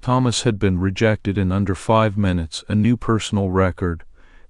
Thomas had been rejected in under 5 minutes, a new personal record,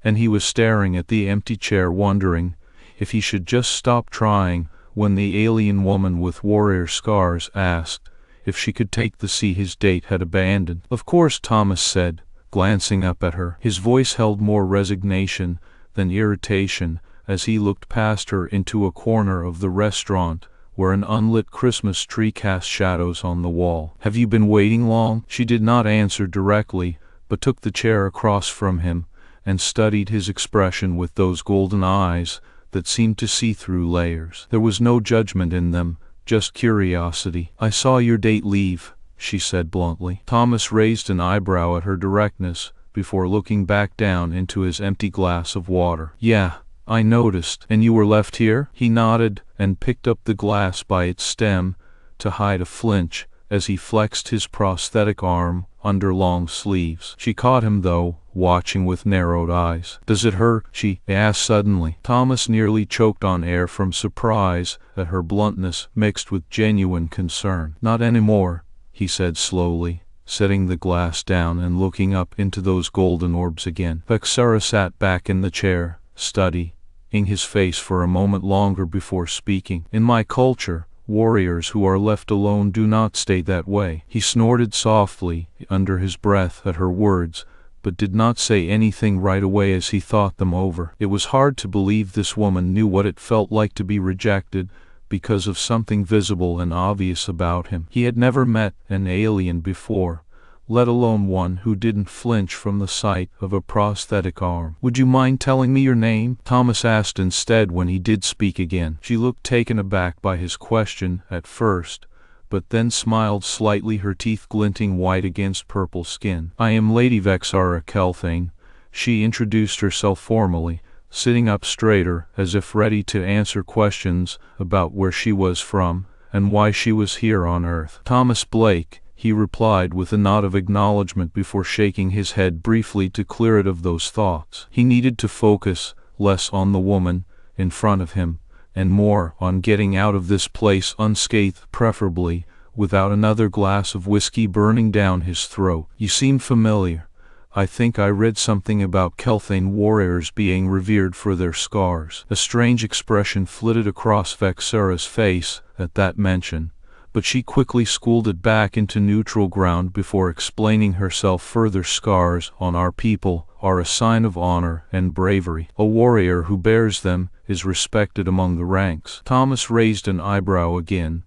and he was staring at the empty chair wondering if he should just stop trying when the alien woman with warrior scars asked if she could take the sea his date had abandoned. "Of course," Thomas said, glancing up at her. His voice held more resignation than irritation as he looked past her into a corner of the restaurant where an unlit Christmas tree cast shadows on the wall. "Have you been waiting long?" She did not answer directly, but took the chair across from him and studied his expression with those golden eyes that seemed to see through layers. There was no judgment in them, just curiosity. "I saw your date leave," she said bluntly. Thomas raised an eyebrow at her directness before looking back down into his empty glass of water. "Yeah, I noticed. And you were left here?" He nodded and picked up the glass by its stem to hide a flinch as he flexed his prosthetic arm under long sleeves. She caught him though, watching with narrowed eyes. "Does it hurt?" she asked suddenly. Thomas nearly choked on air from surprise at her bluntness mixed with genuine concern. "Not anymore," he said slowly, setting the glass down and looking up into those golden orbs again. Vexara sat back in the chair, studying his face for a moment longer before speaking. "In my culture, warriors who are left alone do not stay that way." He snorted softly under his breath at her words, but did not say anything right away as he thought them over. It was hard to believe this woman knew what it felt like to be rejected because of something visible and obvious about him. He had never met an alien before, let alone one who didn't flinch from the sight of a prosthetic arm. "Would you mind telling me your name?" Thomas asked instead when he did speak again. She looked taken aback by his question at first, but then smiled slightly, her teeth glinting white against purple skin. "I am Lady Vexara Kel'Thane," she introduced herself formally, sitting up straighter as if ready to answer questions about where she was from and why she was here on Earth. "Thomas Blake," he replied with a nod of acknowledgement before shaking his head briefly to clear it of those thoughts. He needed to focus less on the woman in front of him and more on getting out of this place unscathed, preferably without another glass of whiskey burning down his throat. "You seem familiar. I think I read something about Kel'Thane warriors being revered for their scars." A strange expression flitted across Vexara's face at that mention, but she quickly schooled it back into neutral ground before explaining herself further. "Scars on our people are a sign of honor and bravery. A warrior who bears them is respected among the ranks." Thomas raised an eyebrow again,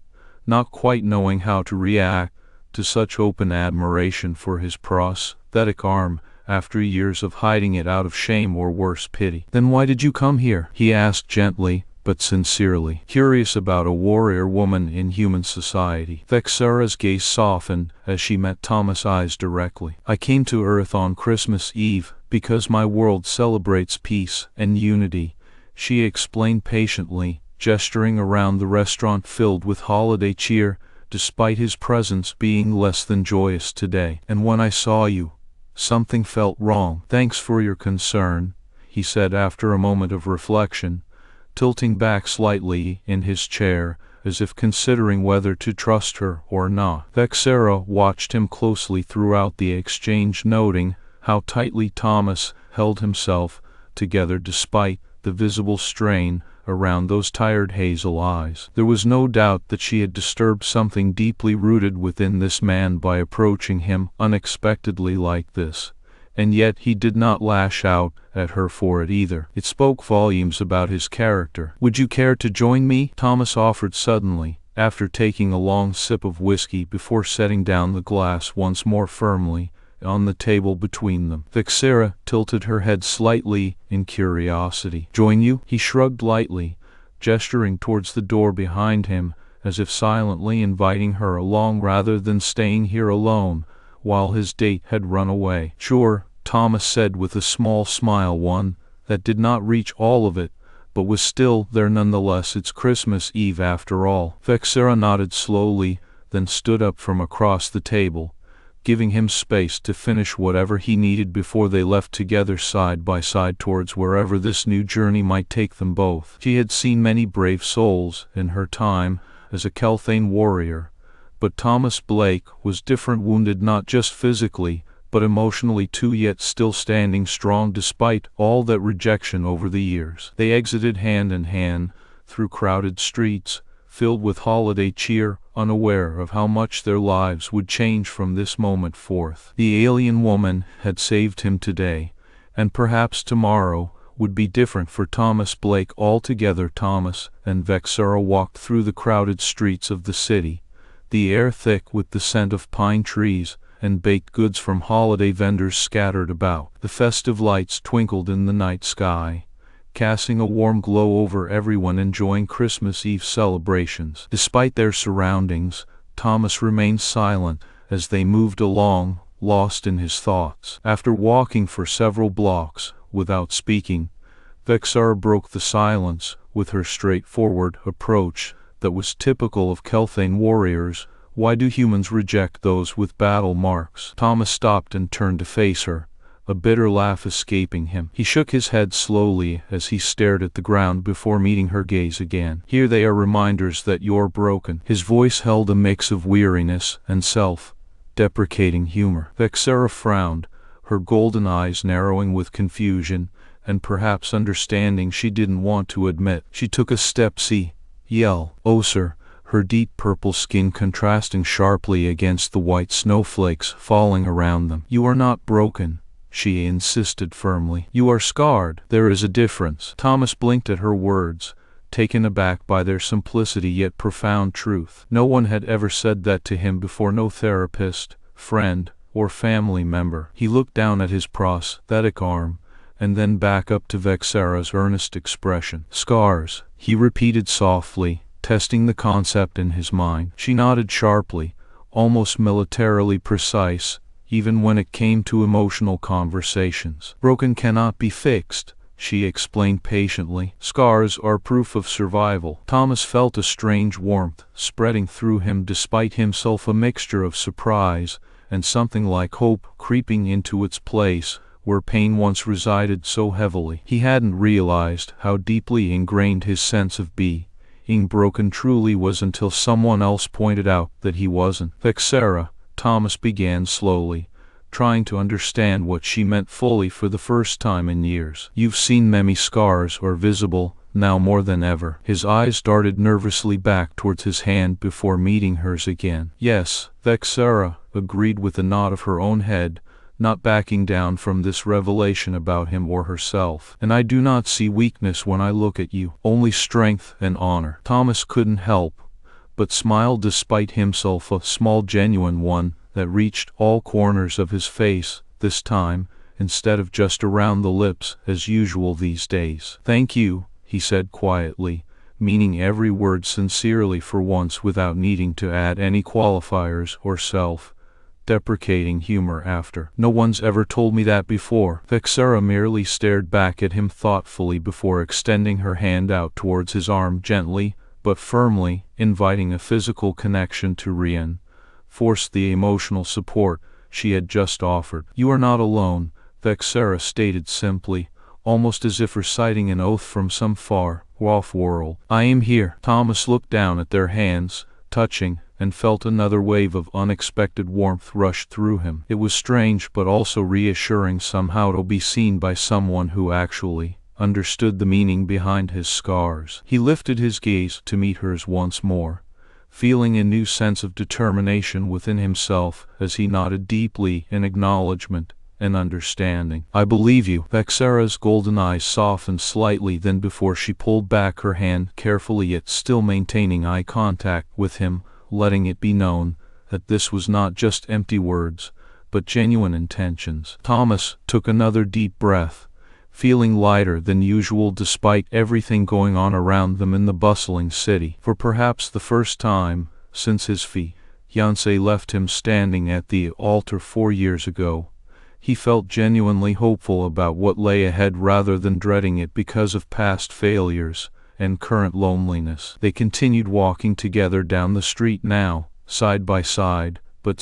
not quite knowing how to react to such open admiration for his prosthetic arm after years of hiding it out of shame or worse, pity. "Then why did you come here?" he asked gently but sincerely. "Curious about a warrior woman in human society." Vexara's gaze softened as she met Thomas' eyes directly. "I came to Earth on Christmas Eve because my world celebrates peace and unity," she explained patiently, gesturing around the restaurant filled with holiday cheer, despite his presence being less than joyous today. "And when I saw you, something felt wrong." "Thanks for your concern," he said after a moment of reflection, tilting back slightly in his chair as if considering whether to trust her or not. Vexara watched him closely throughout the exchange, noting how tightly Thomas held himself together despite the visible strain around those tired hazel eyes. There was no doubt that she had disturbed something deeply rooted within this man by approaching him unexpectedly like this, and yet he did not lash out at her for it either. It spoke volumes about his character. "Would you care to join me?" Thomas offered suddenly, after taking a long sip of whiskey before setting down the glass once more firmly on the table between them. Vexara tilted her head slightly in curiosity. "Join you?" He shrugged lightly, gesturing towards the door behind him as if silently inviting her along rather than staying here alone while his date had run away. "Sure," Thomas said with a small smile, one that did not reach all of it, but was still there nonetheless. "It's Christmas Eve after all." Vexara nodded slowly, then stood up from across the table, giving him space to finish whatever he needed before they left together side by side towards wherever this new journey might take them both. She had seen many brave souls in her time as a Kel'Thane warrior, But Thomas Blake was different, wounded not just physically, but emotionally too, yet still standing strong despite all that rejection over the years. They exited hand in hand through crowded streets, filled with holiday cheer, unaware of how much their lives would change from this moment forth. The alien woman had saved him today, and perhaps tomorrow would be different for Thomas Blake altogether. Thomas and Vexara walked through the crowded streets of the city, the air thick with the scent of pine trees and baked goods from holiday vendors scattered about. The festive lights twinkled in the night sky, casting a warm glow over everyone enjoying Christmas Eve celebrations. Despite their surroundings, Thomas remained silent as they moved along, lost in his thoughts. After walking for several blocks without speaking, Vexara broke the silence with her straightforward approach that was typical of Kel'Thane warriors. "Why do humans reject those with battle marks?" Thomas stopped and turned to face her, a bitter laugh escaping him. He shook his head slowly as he stared at the ground before meeting her gaze again. "Here they are, reminders that you're broken." His voice held a mix of weariness and self-deprecating humor. Vexara frowned, her golden eyes narrowing with confusion and perhaps understanding she didn't want to admit. She took a step. Closer, her deep purple skin contrasting sharply against the white snowflakes falling around them. "You are not broken," she insisted firmly. "You are scarred. There is a difference." Thomas blinked at her words, taken aback by their simplicity yet profound truth. No one had ever said that to him before, no therapist, friend, or family member. He looked down at his prosthetic arm, and then back up to Vexara's earnest expression. "Scars," he repeated softly, testing the concept in his mind. She nodded sharply, almost militarily precise, even when it came to emotional conversations. "Broken cannot be fixed," she explained patiently. "Scars are proof of survival." Thomas felt a strange warmth spreading through him despite himself, a mixture of surprise and something like hope creeping into its place where pain once resided so heavily. He hadn't realized how deeply ingrained his sense of being broken truly was until someone else pointed out that he wasn't. "Vexara," Thomas began slowly, trying to understand what she meant fully for the first time in years. "You've seen many scars are visible, now more than ever." His eyes darted nervously back towards his hand before meeting hers again. "Yes," Vexara agreed with a nod of her own head, not backing down from this revelation about him or herself. "And I do not see weakness when I look at you, only strength and honor." Thomas couldn't help but smile despite himself, a small genuine one that reached all corners of his face this time, instead of just around the lips as usual these days. "Thank you," he said quietly, meaning every word sincerely for once without needing to add any qualifiers or self-deprecating humor after. "No one's ever told me that before." Vexara merely stared back at him thoughtfully before extending her hand out towards his arm, gently but firmly, inviting a physical connection to reinforce the emotional support she had just offered. "You are not alone," Vexara stated simply, almost as if reciting an oath from some far-off world. "I am here." Thomas looked down at their hands, touching, and felt another wave of unexpected warmth rush through him. It was strange but also reassuring somehow to be seen by someone who actually understood the meaning behind his scars. He lifted his gaze to meet hers once more, feeling a new sense of determination within himself as he nodded deeply in acknowledgement and understanding. "I believe you." Vexara's golden eyes softened slightly, then before she pulled back her hand carefully yet still maintaining eye contact with him, letting it be known that this was not just empty words, but genuine intentions. Thomas took another deep breath, feeling lighter than usual despite everything going on around them in the bustling city. For perhaps the first time since his fiancée left him standing at the altar 4 years ago, he felt genuinely hopeful about what lay ahead rather than dreading it because of past failures and current loneliness. They continued walking together down the street now, side by side, but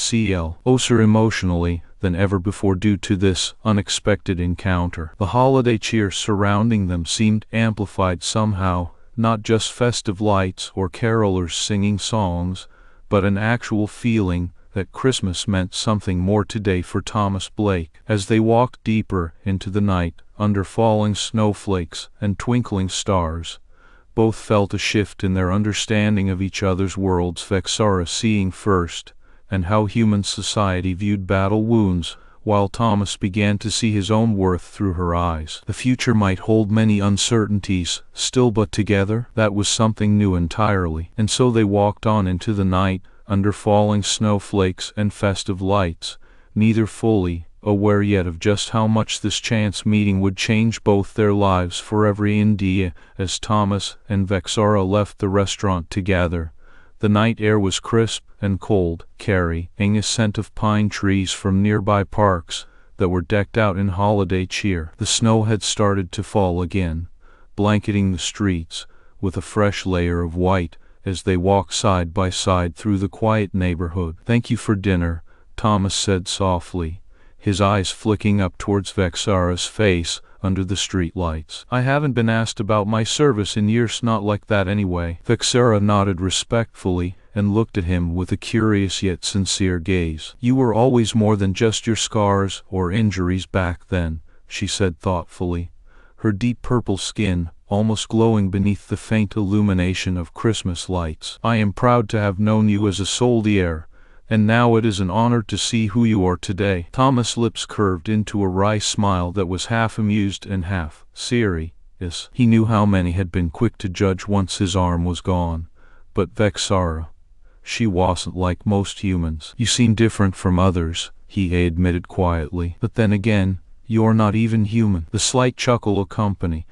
closer emotionally than ever before due to this unexpected encounter. The holiday cheer surrounding them seemed amplified somehow, not just festive lights or carolers singing songs, but an actual feeling that Christmas meant something more today for Thomas Blake. As they walked deeper into the night, under falling snowflakes and twinkling stars, both felt a shift in their understanding of each other's worlds. Vexara seeing first, and how human society viewed battle wounds, while Thomas began to see his own worth through her eyes. The future might hold many uncertainties, still, but together, that was something new entirely. And so they walked on into the night, under falling snowflakes and festive lights, neither fully aware yet of just how much this chance meeting would change both their lives forever. Indeed, as Thomas and Vexara left the restaurant together, the night air was crisp and cold, carrying a scent of pine trees from nearby parks that were decked out in holiday cheer. The snow had started to fall again, blanketing the streets with a fresh layer of white as they walked side by side through the quiet neighborhood. "Thank you for dinner," Thomas said softly, his eyes flicking up towards Vexara's face under the street lights. "I haven't been asked about my service in years." "Not like that anyway." Vexara nodded respectfully and looked at him with a curious yet sincere gaze. "You were always more than just your scars or injuries back then," she said thoughtfully, her deep purple skin almost glowing beneath the faint illumination of Christmas lights. "I am proud to have known you as a soldier, and now it is an honor to see who you are today." Thomas' lips curved into a wry smile that was half amused and half serious. He knew how many had been quick to judge once his arm was gone, but Vexara, she wasn't like most humans. "You seem different from others," he admitted quietly. "But then again, you're not even human." The slight chuckle accompanying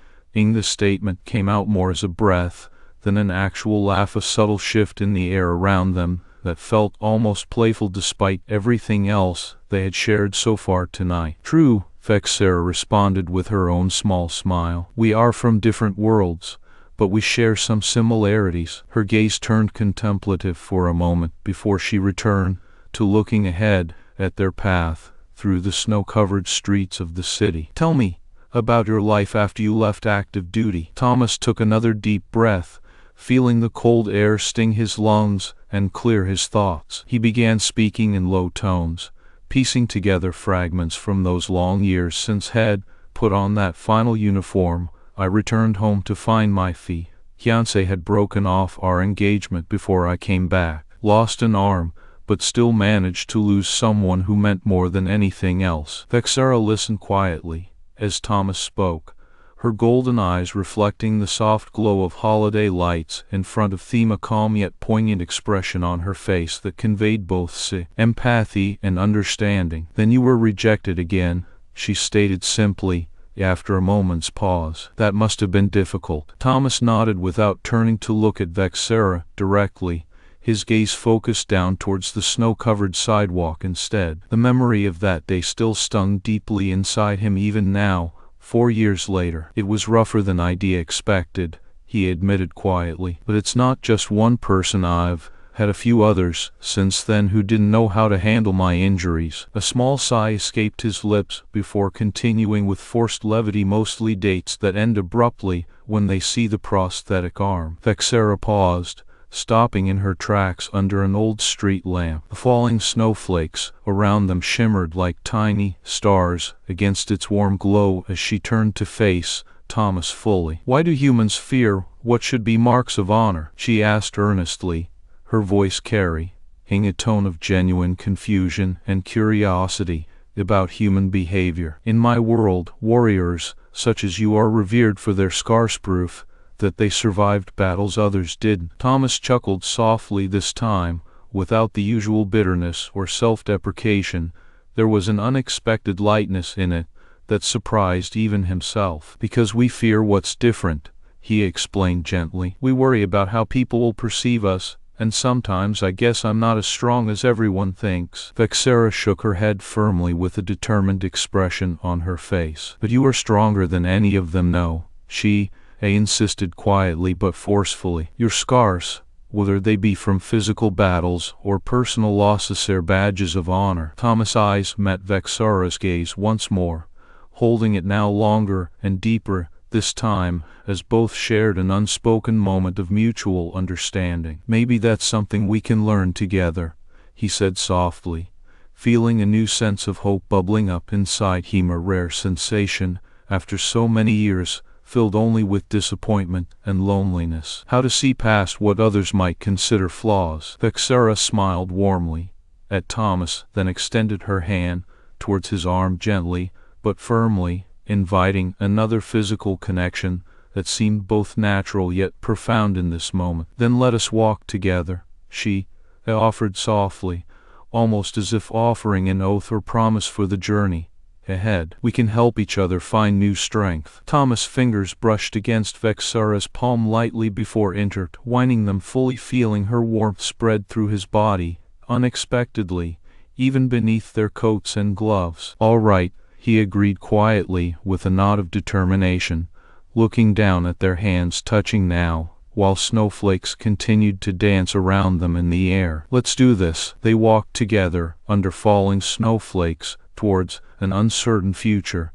the statement came out more as a breath than an actual laugh, a subtle shift in the air around them that felt almost playful despite everything else they had shared so far tonight. "True," Vexara responded with her own small smile. "We are from different worlds, but we share some similarities." Her gaze turned contemplative for a moment before she returned to looking ahead at their path through the snow-covered streets of the city. "Tell me about your life after you left active duty." Thomas took another deep breath, feeling the cold air sting his lungs and clear his thoughts. He began speaking in low tones, piecing together fragments from those long years since had put on that final uniform. "I returned home to find my fiancé had broken off our engagement before I came back. Lost an arm, but still managed to lose someone who meant more than anything else." Vexara listened quietly as Thomas spoke, her golden eyes reflecting the soft glow of holiday lights in front of them, a calm yet poignant expression on her face that conveyed both empathy and understanding. "Then you were rejected again," she stated simply, after a moment's pause. "That must have been difficult." Thomas nodded without turning to look at Vexara directly, his gaze focused down towards the snow-covered sidewalk instead. The memory of that day still stung deeply inside him even now, 4 years later. "It was rougher than I'd expected," he admitted quietly. "But it's not just one person. I've had a few others since then who didn't know how to handle my injuries." A small sigh escaped his lips before continuing with forced levity. "Mostly dates that end abruptly when they see the prosthetic arm." Vexara paused, stopping in her tracks under an old street lamp. The falling snowflakes around them shimmered like tiny stars against its warm glow as she turned to face Thomas fully. "Why do humans fear what should be marks of honor?" she asked earnestly, her voice carrying a tone of genuine confusion and curiosity about human behavior. "In my world, warriors such as you are revered for their scars, proof that they survived battles others didn't." Thomas chuckled softly this time, without the usual bitterness or self-deprecation. There was an unexpected lightness in it that surprised even himself. "Because we fear what's different," he explained gently. "We worry about how people will perceive us, and sometimes I guess I'm not as strong as everyone thinks." Vexara shook her head firmly with a determined expression on her face. "But you are stronger than any of them know," she insisted quietly but forcefully. "Your scars, whether they be from physical battles or personal losses, are badges of honor." Thomas' eyes met Vexara's gaze once more, holding it now longer and deeper this time, as both shared an unspoken moment of mutual understanding. "Maybe that's something we can learn together," he said softly, feeling a new sense of hope bubbling up inside him, a rare sensation after so many years filled only with disappointment and loneliness. How to see past what others might consider flaws. Vexara smiled warmly at Thomas, then extended her hand towards his arm gently but firmly, inviting another physical connection that seemed both natural yet profound in this moment. "Then let us walk together," she offered softly, almost as if offering an oath or promise for the journey ahead. "We can help each other find new strength." Thomas' fingers brushed against Vexara's palm lightly before intertwining them, fully feeling her warmth spread through his body, unexpectedly, even beneath their coats and gloves. "All right," he agreed quietly, with a nod of determination, looking down at their hands touching now, while snowflakes continued to dance around them in the air. "Let's do this." They walked together, under falling snowflakes, towards an uncertain future,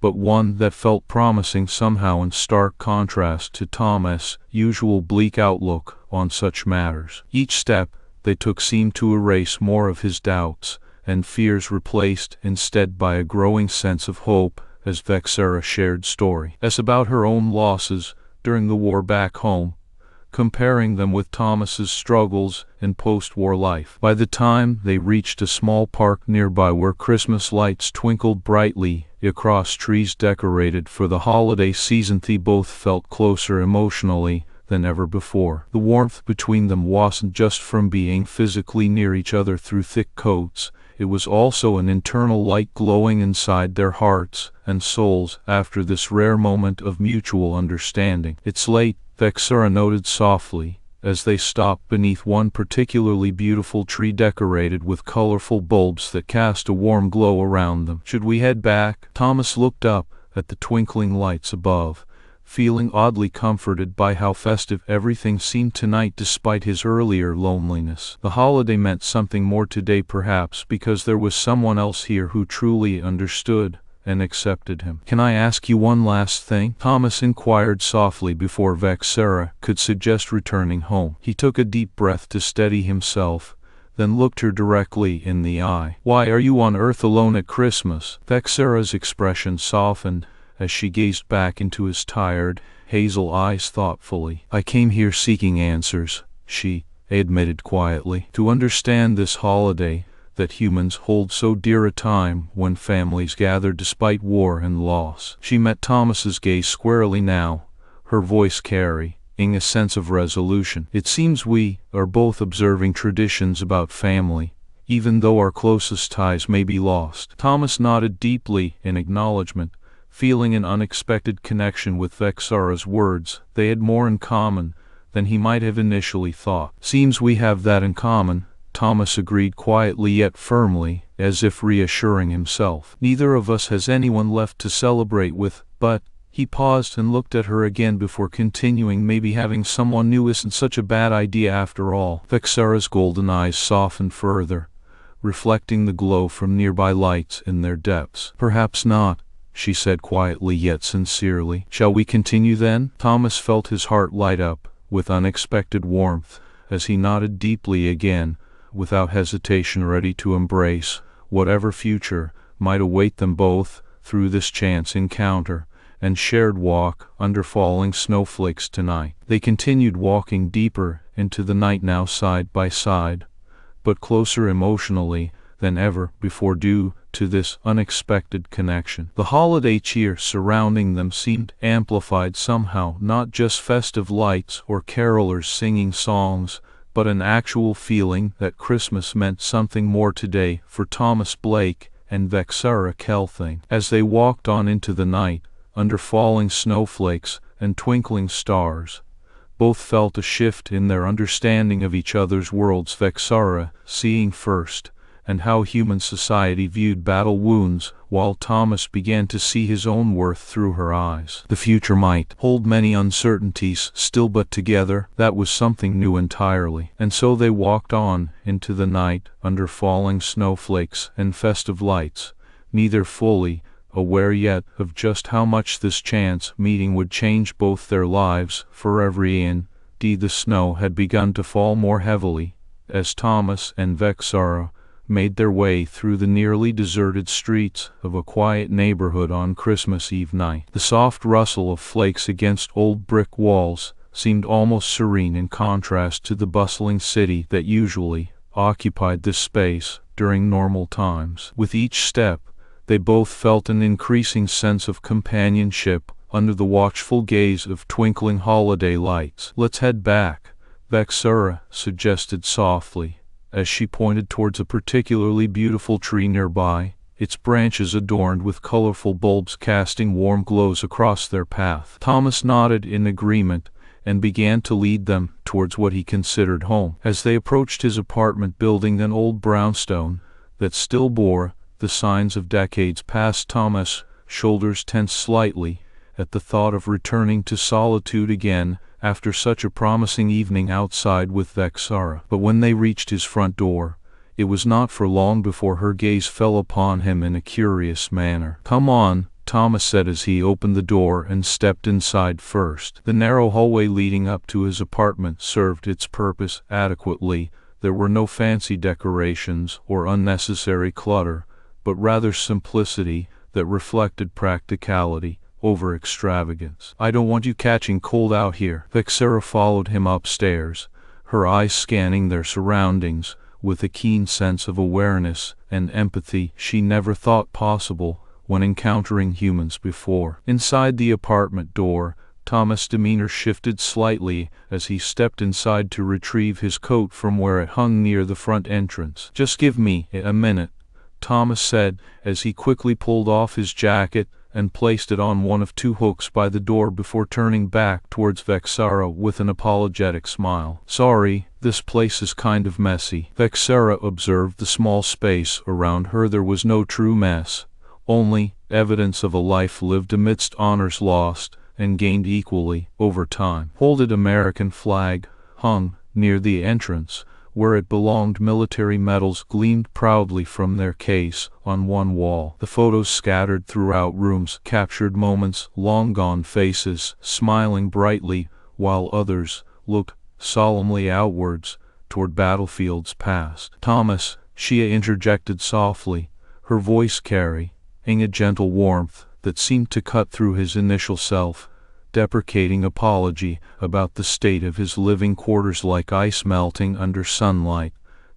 but one that felt promising somehow, in stark contrast to Thomas' usual bleak outlook on such matters. Each step they took seemed to erase more of his doubts and fears, replaced instead by a growing sense of hope, as Vexara shared stories about her own losses during the war back home, comparing them with Thomas's struggles in post-war life. By the time they reached a small park nearby where Christmas lights twinkled brightly across trees decorated for the holiday season, they both felt closer emotionally than ever before. The warmth between them wasn't just from being physically near each other through thick coats, it was also an internal light glowing inside their hearts and souls after this rare moment of mutual understanding. "It's late," Vexara noted softly, as they stopped beneath one particularly beautiful tree decorated with colorful bulbs that cast a warm glow around them. "Should we head back?" Thomas looked up at the twinkling lights above, feeling oddly comforted by how festive everything seemed tonight despite his earlier loneliness. The holiday meant something more today, perhaps because there was someone else here who truly understood and accepted him. "Can I ask you one last thing?" Thomas inquired softly before Vexara could suggest returning home. He took a deep breath to steady himself, then looked her directly in the eye. "Why are you on Earth alone at Christmas?" Vexara's expression softened as she gazed back into his tired, hazel eyes thoughtfully. "I came here seeking answers," she admitted quietly. "To understand this holiday that humans hold so dear, a time when families gather despite war and loss." She met Thomas's gaze squarely now, her voice carrying a sense of resolution. "It seems we are both observing traditions about family, even though our closest ties may be lost." Thomas nodded deeply in acknowledgement, feeling an unexpected connection with Vexara's words. They had more in common than he might have initially thought. "Seems we have that in common," Thomas agreed quietly yet firmly, as if reassuring himself. "Neither of us has anyone left to celebrate with, but—" He paused and looked at her again before continuing, "maybe having someone new isn't such a bad idea after all." Vexara's golden eyes softened further, reflecting the glow from nearby lights in their depths. "Perhaps not," she said quietly yet sincerely. "Shall we continue then?" Thomas felt his heart light up with unexpected warmth as he nodded deeply again, without hesitation, ready to embrace whatever future might await them both through this chance encounter and shared walk under falling snowflakes tonight. They continued walking deeper into the night, now side by side, but closer emotionally than ever before due to this unexpected connection. The holiday cheer surrounding them seemed amplified somehow, not just festive lights or carolers singing songs, but an actual feeling that Christmas meant something more today for Thomas Blake and Vexara Kel'Thane. As they walked on into the night, under falling snowflakes and twinkling stars, both felt a shift in their understanding of each other's worlds. Vexara seeing first and how human society viewed battle wounds, while Thomas began to see his own worth through her eyes. The future might hold many uncertainties still, but together, that was something new entirely. And so they walked on into the night under falling snowflakes and festive lights, neither fully aware yet of just how much this chance meeting would change both their lives forever. Indeed, the snow had begun to fall more heavily as Thomas and Vexara made their way through the nearly deserted streets of a quiet neighborhood on Christmas Eve night. The soft rustle of flakes against old brick walls seemed almost serene in contrast to the bustling city that usually occupied this space during normal times. With each step, they both felt an increasing sense of companionship under the watchful gaze of twinkling holiday lights. "Let's head back," Vexara suggested softly, as she pointed towards a particularly beautiful tree nearby, its branches adorned with colorful bulbs casting warm glows across their path. Thomas nodded in agreement and began to lead them towards what he considered home. As they approached his apartment building, an old brownstone that still bore the signs of decades past, Thomas' shoulders tensed slightly at the thought of returning to solitude again after such a promising evening outside with Vexara. But when they reached his front door, it was not for long before her gaze fell upon him in a curious manner. "Come on," Thomas said as he opened the door and stepped inside first. The narrow hallway leading up to his apartment served its purpose adequately. There were no fancy decorations or unnecessary clutter, but rather simplicity that reflected practicality over extravagance. "I don't want you catching cold out here." Vexara followed him upstairs, her eyes scanning their surroundings with a keen sense of awareness and empathy she never thought possible when encountering humans before. Inside the apartment door, Thomas' demeanor shifted slightly as he stepped inside to retrieve his coat from where it hung near the front entrance. "Just give me a minute," Thomas said as he quickly pulled off his jacket and placed it on one of two hooks by the door before turning back towards Vexara with an apologetic smile. "Sorry, this place is kind of messy." Vexara observed the small space around her. There was no true mess, only evidence of a life lived amidst honors lost and gained equally over time. Folded American flag hung near the entrance, where it belonged. Military medals gleamed proudly from their case on one wall. The photos scattered throughout rooms captured moments long gone, faces smiling brightly while others looked solemnly outwards toward battlefields past. "Thomas," she interjected softly, her voice carrying a gentle warmth that seemed to cut through his initial self-deprecating apology about the state of his living quarters like ice melting under sunlight.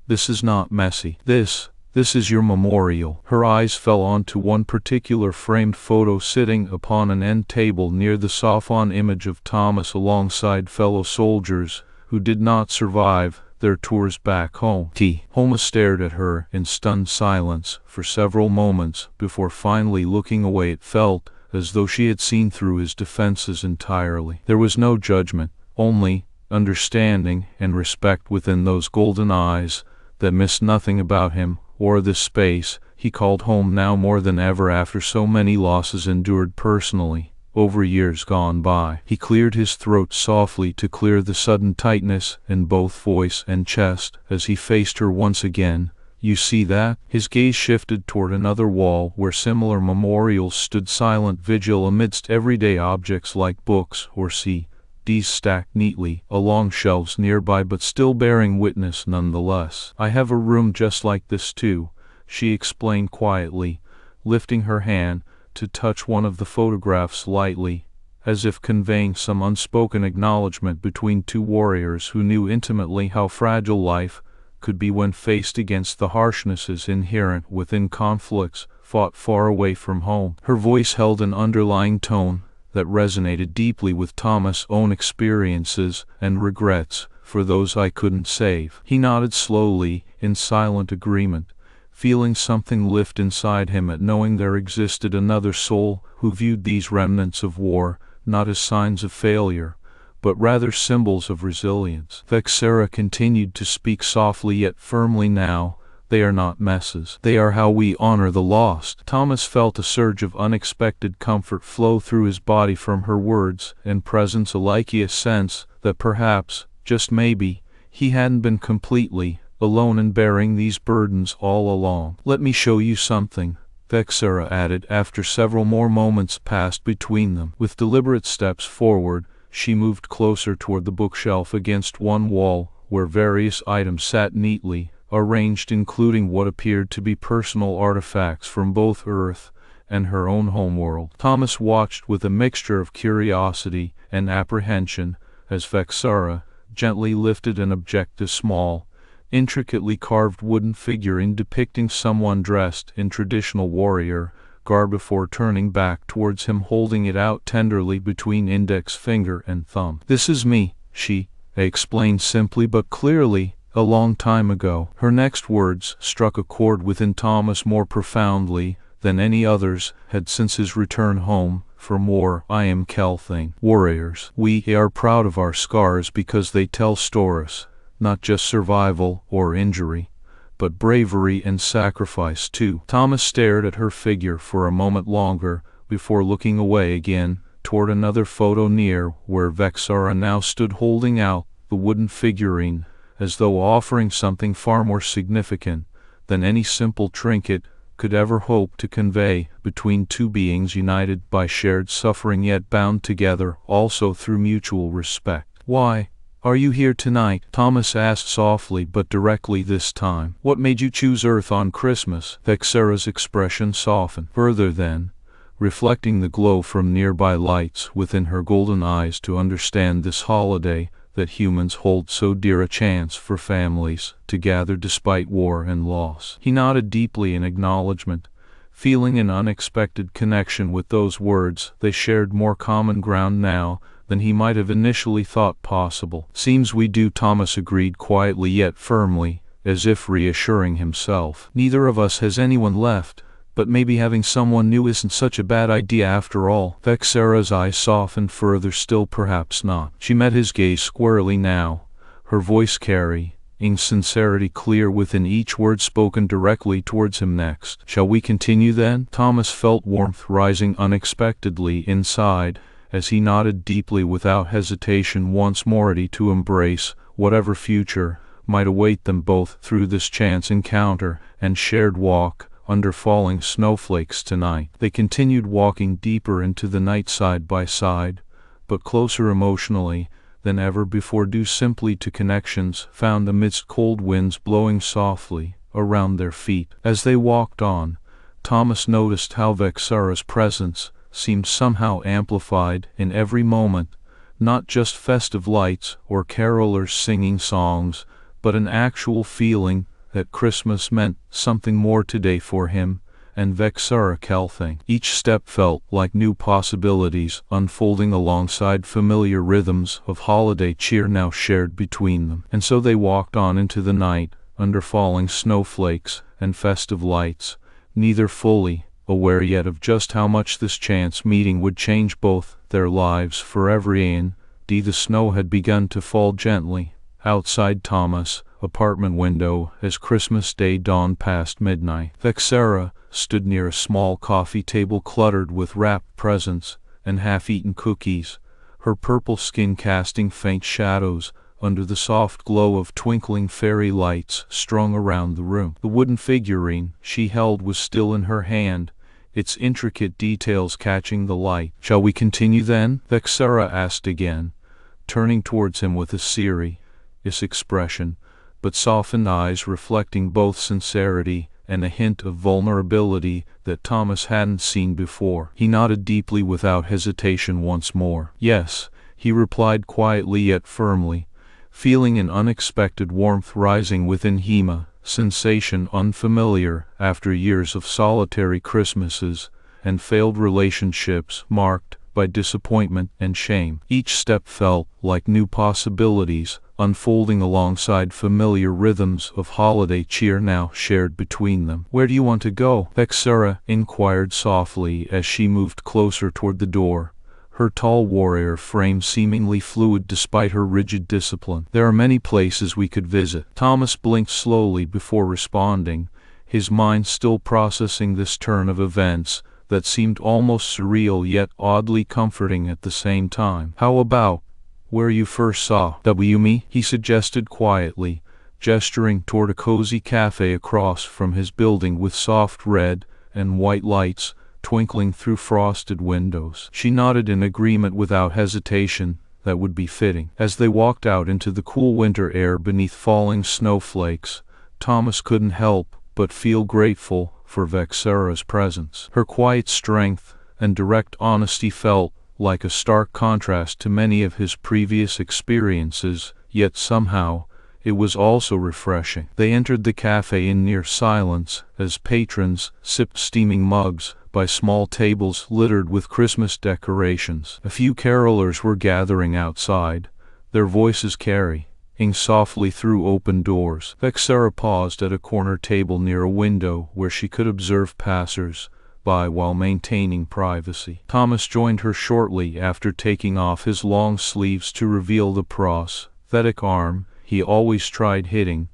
"This is not messy. This is your memorial." Her eyes fell onto one particular framed photo sitting upon an end table near the sofa, image of Thomas alongside fellow soldiers who did not survive their tours back home. Thomas stared at her in stunned silence for several moments before finally looking away. It felt as though she had seen through his defenses entirely. There was no judgment, only understanding and respect within those golden eyes that missed nothing about him or this space he called home now more than ever after so many losses endured personally over years gone by. He cleared his throat softly to clear the sudden tightness in both voice and chest as he faced her once again. "You see that?" His gaze shifted toward another wall where similar memorials stood silent vigil amidst everyday objects like books or CDs stacked neatly along shelves nearby, but still bearing witness nonetheless. "I have a room just like this too," she explained quietly, lifting her hand to touch one of the photographs lightly, as if conveying some unspoken acknowledgement between two warriors who knew intimately how fragile life could be when faced against the harshnesses inherent within conflicts fought far away from home. Her voice held an underlying tone that resonated deeply with Thomas' own experiences and regrets for those I couldn't save. He nodded slowly in silent agreement, feeling something lift inside him at knowing there existed another soul who viewed these remnants of war not as signs of failure, but rather symbols of resilience. Vexara continued to speak softly yet firmly. "Now, they are not messes. They are how we honor the lost." Thomas felt a surge of unexpected comfort flow through his body from her words and presence, alike a sense that perhaps, just maybe, he hadn't been completely alone in bearing these burdens all along. "Let me show you something," Vexara added after several more moments passed between them. With deliberate steps forward, she moved closer toward the bookshelf against one wall, where various items sat neatly arranged, including what appeared to be personal artifacts from both Earth and her own homeworld. Thomas watched with a mixture of curiosity and apprehension as Vexara gently lifted an object, a small, intricately carved wooden figurine depicting someone dressed in traditional warrior garb, before turning back towards him, holding it out tenderly between index finger and thumb. "This is me," she explained simply but clearly, "a long time ago." Her next words struck a chord within Thomas more profoundly than any others had since his return home from war. "I am Kel'Thane. Warriors. We are proud of our scars because they tell stories, not just survival or injury, but bravery and sacrifice too." Thomas stared at her figure for a moment longer before looking away again toward another photo near where Vexara now stood, holding out the wooden figurine as though offering something far more significant than any simple trinket could ever hope to convey between two beings united by shared suffering yet bound together also through mutual respect. "Why are you here tonight?" Thomas asked softly but directly this time. "What made you choose Earth on Christmas?" Vexara's expression softened further then, reflecting the glow from nearby lights within her golden eyes, to understand this holiday that humans hold so dear, a chance for families to gather despite war and loss. He nodded deeply in acknowledgement, feeling an unexpected connection with those words. They shared more common ground now than he might have initially thought possible. "Seems we do," Thomas agreed quietly yet firmly, as if reassuring himself. "Neither of us has anyone left, but maybe having someone new isn't such a bad idea after all." Vexara's eyes softened further still. "Perhaps not." She met his gaze squarely now, her voice carrying sincerity clear within each word spoken directly towards him. "Next. Shall we continue then?" Thomas felt warmth rising unexpectedly inside as he nodded deeply without hesitation, once more ready to embrace whatever future might await them both through this chance encounter and shared walk under falling snowflakes tonight. They continued walking deeper into the night side by side, but closer emotionally than ever before, due simply to connections found amidst cold winds blowing softly around their feet. As they walked on, Thomas noticed how Vexara's presence seemed somehow amplified in every moment, not just festive lights or carolers singing songs, but an actual feeling that Christmas meant something more today for him and Vexara Kel'Thane. Each step felt like new possibilities unfolding alongside familiar rhythms of holiday cheer now shared between them. And so they walked on into the night, under falling snowflakes and festive lights, neither fully aware yet of just how much this chance meeting would change both their lives forever. The snow had begun to fall gently outside Thomas' apartment window as Christmas Day dawned past midnight. Vexara stood near a small coffee table cluttered with wrapped presents and half-eaten cookies, her purple skin casting faint shadows under the soft glow of twinkling fairy lights strung around the room. The wooden figurine she held was still in her hand, its intricate details catching the light. "Shall we continue then?" Vexara asked again, turning towards him with a serious expression, but softened eyes reflecting both sincerity and a hint of vulnerability that Thomas hadn't seen before. He nodded deeply without hesitation once more. "Yes," he replied quietly yet firmly, feeling an unexpected warmth rising within him, a sensation unfamiliar after years of solitary Christmases and failed relationships marked by disappointment and shame. Each step felt like new possibilities unfolding alongside familiar rhythms of holiday cheer now shared between them. "Where do you want to go?" Vexara inquired softly as she moved closer toward the door, her tall warrior frame seemingly fluid despite her rigid discipline. "There are many places we could visit." Thomas blinked slowly before responding, his mind still processing this turn of events that seemed almost surreal yet oddly comforting at the same time. "How about where you first saw me?" he suggested quietly, gesturing toward a cozy cafe across from his building with soft red and white lights twinkling through frosted windows. She nodded in agreement without hesitation. That would be fitting. As they walked out into the cool winter air beneath falling snowflakes, Thomas couldn't help but feel grateful for Vexara's presence. Her quiet strength and direct honesty felt like a stark contrast to many of his previous experiences, yet somehow it was also refreshing. They entered the cafe in near silence as patrons sipped steaming mugs by small tables littered with Christmas decorations. A few carolers were gathering outside, their voices carrying softly through open doors. Vexara paused at a corner table near a window where she could observe passers-by while maintaining privacy. Thomas joined her shortly after, taking off his long sleeves to reveal the prosthetic arm he always tried hitting.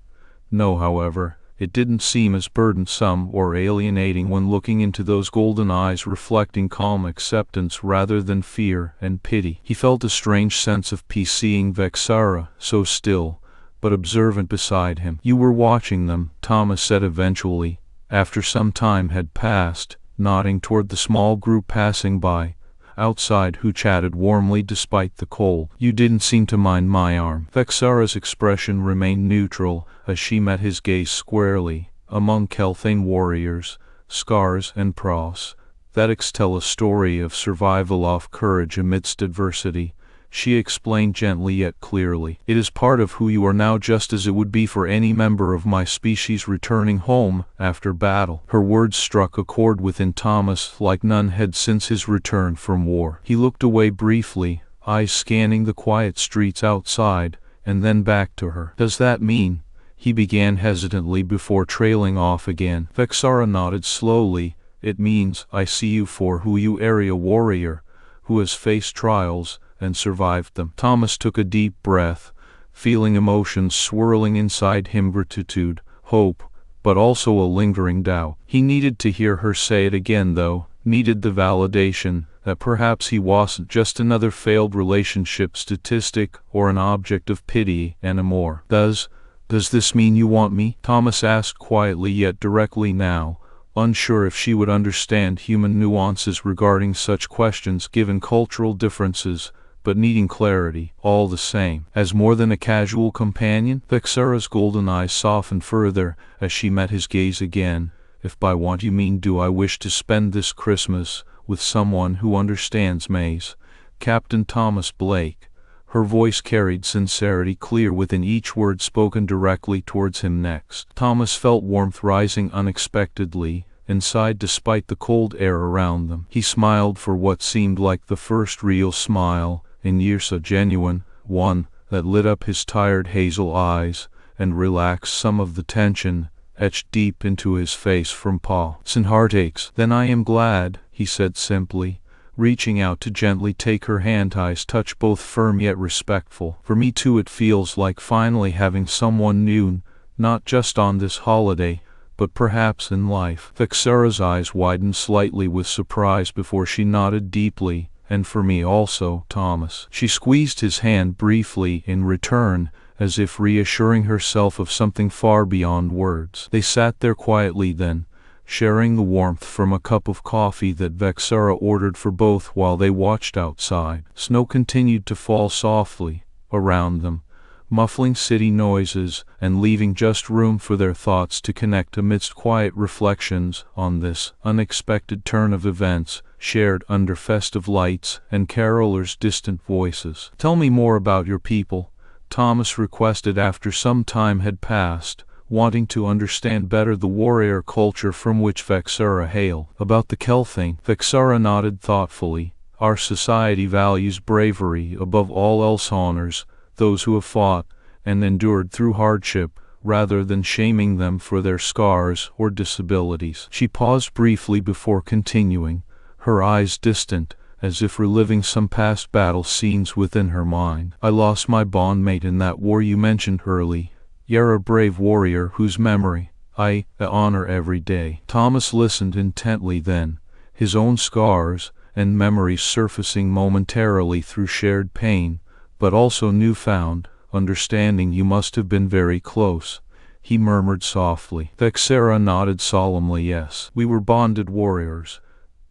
No, however, it didn't seem as burdensome or alienating when looking into those golden eyes reflecting calm acceptance rather than fear and pity. He felt a strange sense of peace seeing Vexara so still but observant beside him. "You were watching them," Thomas said eventually, after some time had passed, nodding toward the small group passing by outside who chatted warmly despite the cold. "You didn't seem to mind my arm." Vexara's expression remained neutral as she met his gaze squarely. Among Kel'Thane warriors, scars and prosthetics tell a story of survival, of courage amidst adversity. She explained gently yet clearly. "It is part of who you are now, just as it would be for any member of my species returning home after battle." Her words struck a chord within Thomas like none had since his return from war. He looked away briefly, eyes scanning the quiet streets outside, and then back to her. "Does that mean—" he began hesitantly before trailing off again. Vexara nodded slowly. "It means I see you for who you are, a warrior who has faced trials and survived them." Thomas took a deep breath, feeling emotions swirling inside him: gratitude, hope, but also a lingering doubt. He needed to hear her say it again, though, needed the validation that perhaps he wasn't just another failed relationship statistic or an object of pity anymore. Does this mean you want me?" Thomas asked quietly yet directly now, unsure if she would understand human nuances regarding such questions given cultural differences, but needing clarity all the same. "As more than a casual companion?" Vexara's golden eyes softened further as she met his gaze again. "If by want you mean do I wish to spend this Christmas with someone who understands Mays, Captain Thomas Blake." Her voice carried sincerity clear within each word spoken directly towards him next. Thomas felt warmth rising unexpectedly inside despite the cold air around them. He smiled for what seemed like the first real smile in years, a genuine one that lit up his tired hazel eyes and relaxed some of the tension etched deep into his face from past heartaches. "Then I am glad," he said simply, reaching out to gently take her hand. His touch both firm yet respectful. "For me too, it feels like finally having someone new, not just on this holiday, but perhaps in life." Vexara's eyes widened slightly with surprise before she nodded deeply. "And for me also, Thomas." She squeezed his hand briefly in return, as if reassuring herself of something far beyond words. They sat there quietly then, sharing the warmth from a cup of coffee that Vexara ordered for both while they watched outside. Snow continued to fall softly around them, muffling city noises and leaving just room for their thoughts to connect amidst quiet reflections on this unexpected turn of events, shared under festive lights and carolers' distant voices. "Tell me more about your people," Thomas requested after some time had passed, wanting to understand better the warrior culture from which Vexara hailed. "About the Kel'Thane." Vexara nodded thoughtfully. "Our society values bravery above all else, honors those who have fought and endured through hardship, rather than shaming them for their scars or disabilities." She paused briefly before continuing, her eyes distant, as if reliving some past battle scenes within her mind. "I lost my bondmate in that war you mentioned early. You're a brave warrior whose memory I honor every day." Thomas listened intently then, his own scars and memories surfacing momentarily through shared pain, but also newfound understanding. "You must have been very close," he murmured softly. Vexara nodded solemnly. Yes, we were bonded warriors.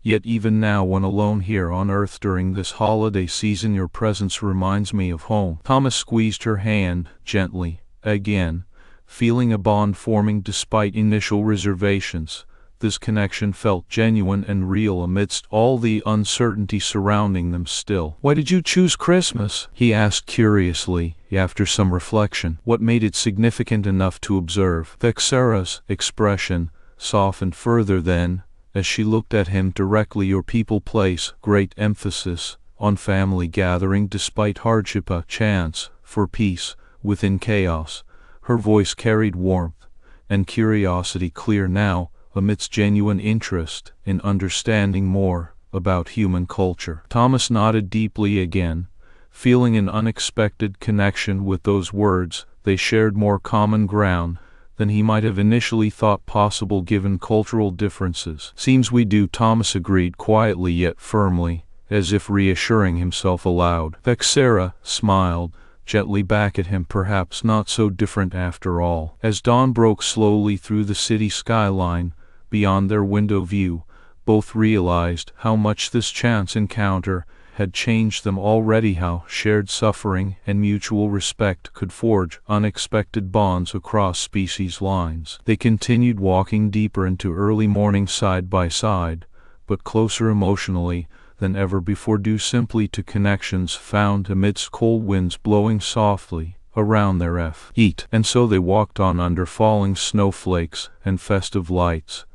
Yet even now, when alone here on Earth during this holiday season, your presence reminds me of home. Thomas squeezed her hand gently, again, feeling a bond forming despite initial reservations. This connection felt genuine and real amidst all the uncertainty surrounding them still. Why did you choose Christmas? He asked curiously, after some reflection. What made it significant enough to observe? Vexara's expression softened further then, as she looked at him directly. Your people place great emphasis on family gathering despite hardship, a chance for peace within chaos. Her voice carried warmth and curiosity, clear now, amidst genuine interest in understanding more about human culture. Thomas nodded deeply again, feeling an unexpected connection with those words. They shared more common ground than he might have initially thought possible given cultural differences. Seems we do, Thomas agreed quietly yet firmly, as if reassuring himself aloud. Vexara smiled gently back at him. Perhaps not so different after all. As dawn broke slowly through the city skyline, beyond their window view, both realized how much this chance encounter had changed them already, how shared suffering and mutual respect could forge unexpected bonds across species lines. They continued walking deeper into early morning side by side, but closer emotionally than ever before, due simply to connections found amidst cold winds blowing softly around their feet. And so they walked on under falling snowflakes and festive lights,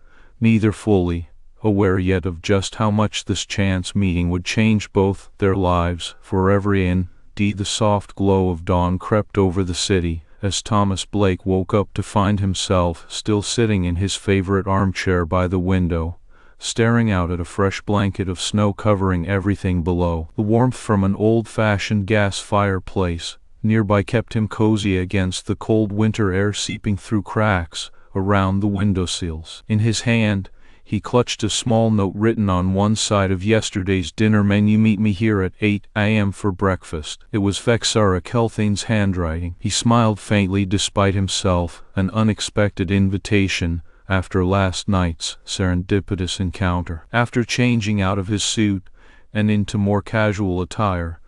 neither fully aware yet of just how much this chance meeting would change both their lives forever. Indeed, the soft glow of dawn crept over the city as Thomas Blake woke up to find himself still sitting in his favorite armchair by the window, staring out at a fresh blanket of snow covering everything below. The warmth from an old-fashioned gas fireplace nearby kept him cozy against the cold winter air seeping through cracks around the windowsills. In his hand, he clutched a small note written on one side of yesterday's dinner menu. Meet me here at 8 a.m. for breakfast. It was Vexara Kel'Thane's handwriting. He smiled faintly despite himself, an unexpected invitation after last night's serendipitous encounter. After changing out of his suit and into more casual attire,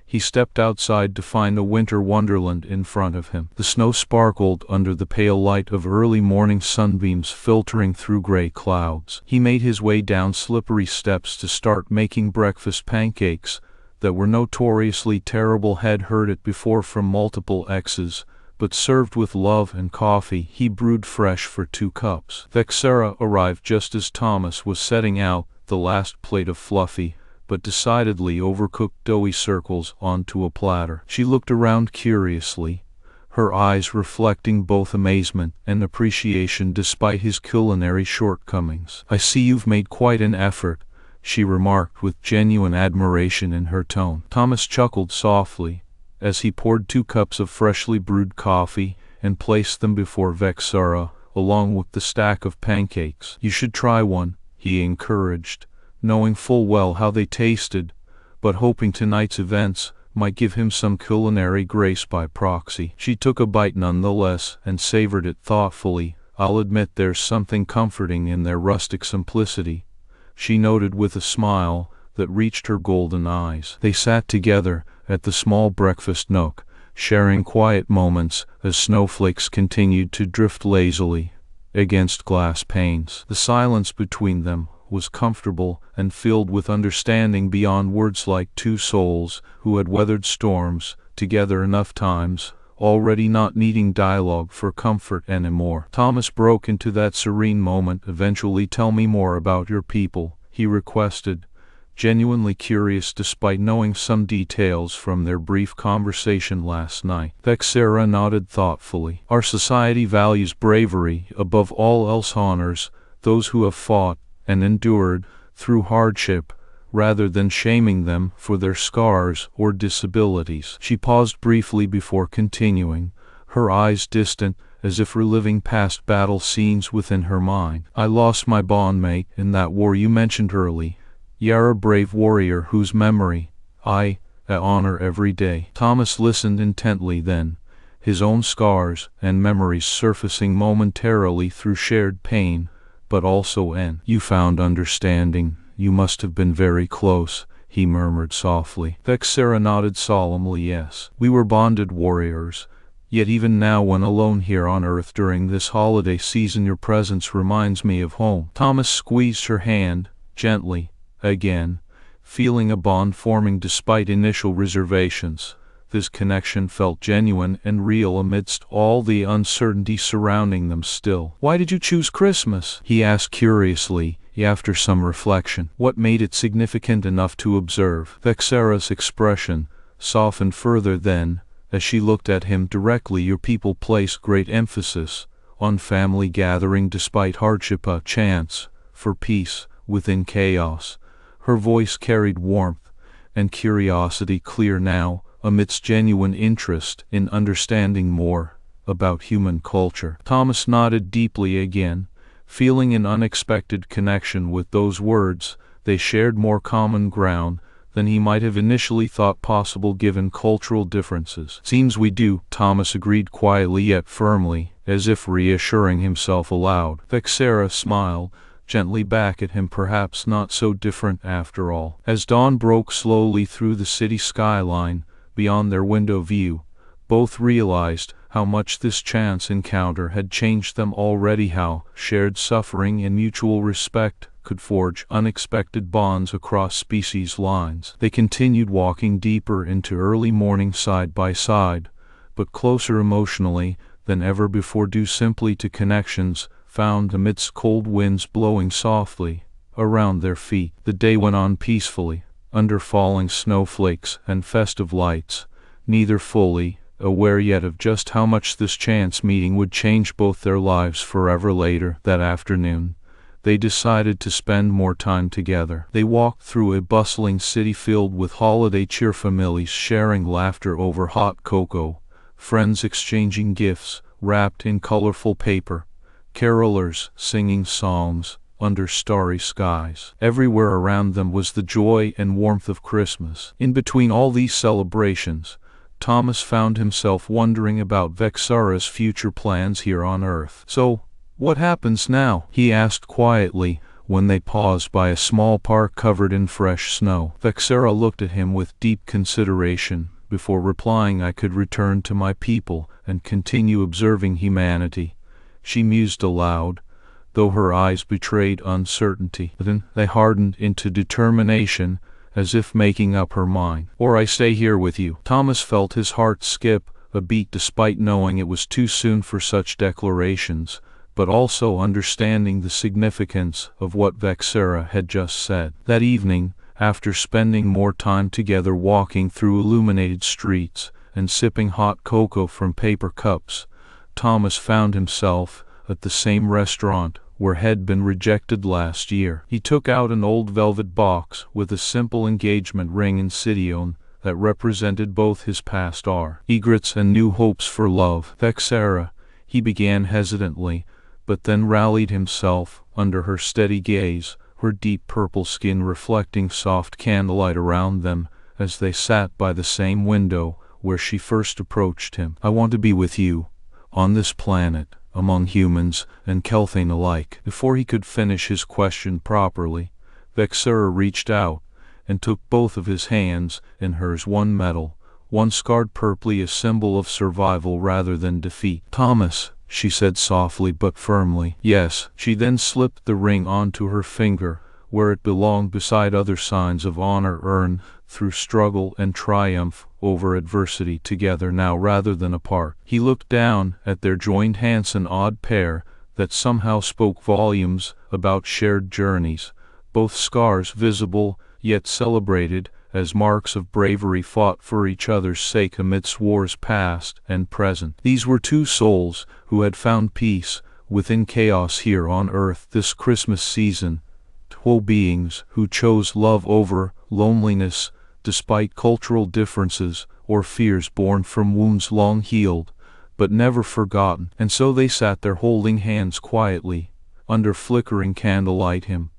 he stepped outside to find a winter wonderland in front of him. The snow sparkled under the pale light of early morning sunbeams filtering through gray clouds. He made his way down slippery steps to start making breakfast. Pancakes that were notoriously terrible had heard it before from multiple exes, but served with love, and coffee he brewed fresh for 2 cups. Vexara arrived just as Thomas was setting out the last plate of fluffy, but decidedly overcooked doughy circles onto a platter. She looked around curiously, her eyes reflecting both amazement and appreciation despite his culinary shortcomings. I see you've made quite an effort, she remarked with genuine admiration in her tone. Thomas chuckled softly as he poured 2 cups of freshly brewed coffee and placed them before Vexara, along with the stack of pancakes. You should try one, he encouraged, knowing full well how they tasted, but hoping tonight's events might give him some culinary grace by proxy. She took a bite nonetheless and savored it thoughtfully. I'll admit there's something comforting in their rustic simplicity, she noted with a smile that reached her golden eyes. They sat together at the small breakfast nook, sharing quiet moments as snowflakes continued to drift lazily against glass panes. The silence between them was comfortable and filled with understanding beyond words, like 2 souls who had weathered storms together enough times, already not needing dialogue for comfort anymore. Thomas broke into that serene moment. Eventually, tell me more about your people, he requested, genuinely curious despite knowing some details from their brief conversation last night. Vexara nodded thoughtfully. Our society values bravery above all else, honors those who have fought and endured through hardship, rather than shaming them for their scars or disabilities. She paused briefly before continuing, her eyes distant, as if reliving past battle scenes within her mind. I lost my bondmate in that war you mentioned early. You're a brave warrior whose memory I honor every day. Thomas listened intently, then, his own scars and memories surfacing momentarily through shared pain, but also an "you found understanding. You must have been very close," he murmured softly. Vexara nodded solemnly. Yes, we were bonded warriors. Yet even now, when alone here on Earth during this holiday season, your presence reminds me of home. Thomas squeezed her hand, gently, again, feeling a bond forming despite initial reservations. This connection felt genuine and real amidst all the uncertainty surrounding them still. "Why did you choose Christmas?" he asked curiously, after some reflection. What made it significant enough to observe? Vexara's expression softened further then, as she looked at him directly. "Your people place great emphasis on family gathering despite hardship, a chance for peace within chaos." Her voice carried warmth and curiosity, clear now, amidst genuine interest in understanding more about human culture. Thomas nodded deeply again, feeling an unexpected connection with those words. They shared more common ground than he might have initially thought possible given cultural differences. "Seems we do," Thomas agreed quietly yet firmly, as if reassuring himself aloud. Vexara smiled gently back at him. Perhaps not so different after all. As dawn broke slowly through the city skyline beyond their window view, both realized how much this chance encounter had changed them already, how shared suffering and mutual respect could forge unexpected bonds across species lines. They continued walking deeper into early morning side by side, but closer emotionally than ever before, due simply to connections found amidst cold winds blowing softly around their feet. The day went on peacefully, under falling snowflakes and festive lights, neither fully aware yet of just how much this chance meeting would change both their lives forever. Later that afternoon, they decided to spend more time together. They walked through a bustling city filled with holiday cheer, families sharing laughter over hot cocoa, friends exchanging gifts wrapped in colorful paper, carolers singing songs under starry skies. Everywhere around them was the joy and warmth of Christmas. In between all these celebrations, Thomas found himself wondering about Vexara's future plans here on Earth. "So, what happens now?" he asked quietly, when they paused by a small park covered in fresh snow. Vexara looked at him with deep consideration before replying. "I could return to my people and continue observing humanity," she mused aloud, though her eyes betrayed uncertainty. Then they hardened into determination, as if making up her mind. "Or I stay here with you." Thomas felt his heart skip a beat despite knowing it was too soon for such declarations, but also understanding the significance of what Vexara had just said. That evening, after spending more time together walking through illuminated streets and sipping hot cocoa from paper cups, Thomas found himself at the same restaurant where had been rejected last year. He took out an old velvet box with a simple engagement ring insignia that represented both his past regrets and new hopes for love. "Vexara," he began hesitantly, but then rallied himself under her steady gaze, her deep purple skin reflecting soft candlelight around them as they sat by the same window where she first approached him. "I want to be with you, on this planet, among humans and Kel'Thane alike." Before he could finish his question properly, Vexara reached out and took both of his hands in hers, one metal, one scarred purply, a symbol of survival rather than defeat. "Thomas," she said softly but firmly. "Yes." She then slipped the ring onto her finger, where it belonged, beside other signs of honor earned through struggle and triumph over adversity, together now rather than apart. He looked down at their joined hands, an odd pair that somehow spoke volumes about shared journeys, both scars visible yet celebrated as marks of bravery fought for each other's sake amidst wars past and present. These were two souls who had found peace within chaos here on Earth this Christmas season, two beings who chose love over loneliness despite cultural differences or fears born from wounds long healed but never forgotten. And so they sat there holding hands quietly under flickering candlelight, him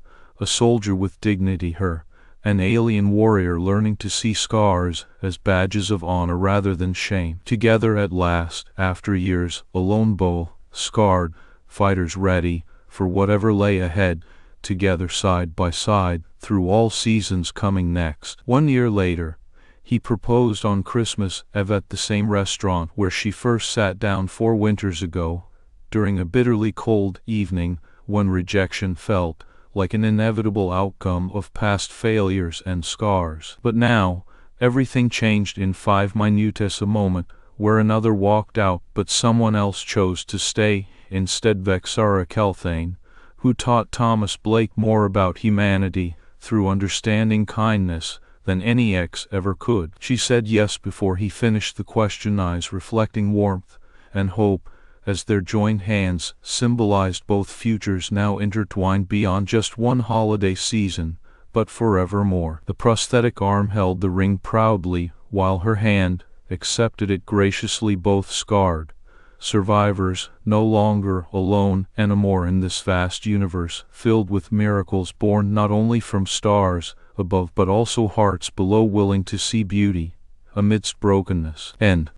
a soldier with dignity, her an alien warrior learning to see scars as badges of honor rather than shame. Together at last, after years, a lone bow, scarred, fighters ready for whatever lay ahead, together side by side, through all seasons coming next. 1 year later, he proposed on Christmas Eve at the same restaurant where she first sat down 4 winters ago, during a bitterly cold evening when rejection felt like an inevitable outcome of past failures and scars. But now, everything changed in 5 minutes. A moment where another walked out, but someone else chose to stay instead. Vexara Kel'Thane, who taught Thomas Blake more about humanity through understanding kindness than any ex ever could. She said yes before he finished the question, eyes reflecting warmth and hope as their joined hands symbolized both futures now intertwined beyond just one holiday season, but forevermore. The prosthetic arm held the ring proudly, while her hand accepted it graciously. Both scarred survivors, no longer alone anymore in this vast universe filled with miracles born not only from stars above but also hearts below, willing to see beauty amidst brokenness. End.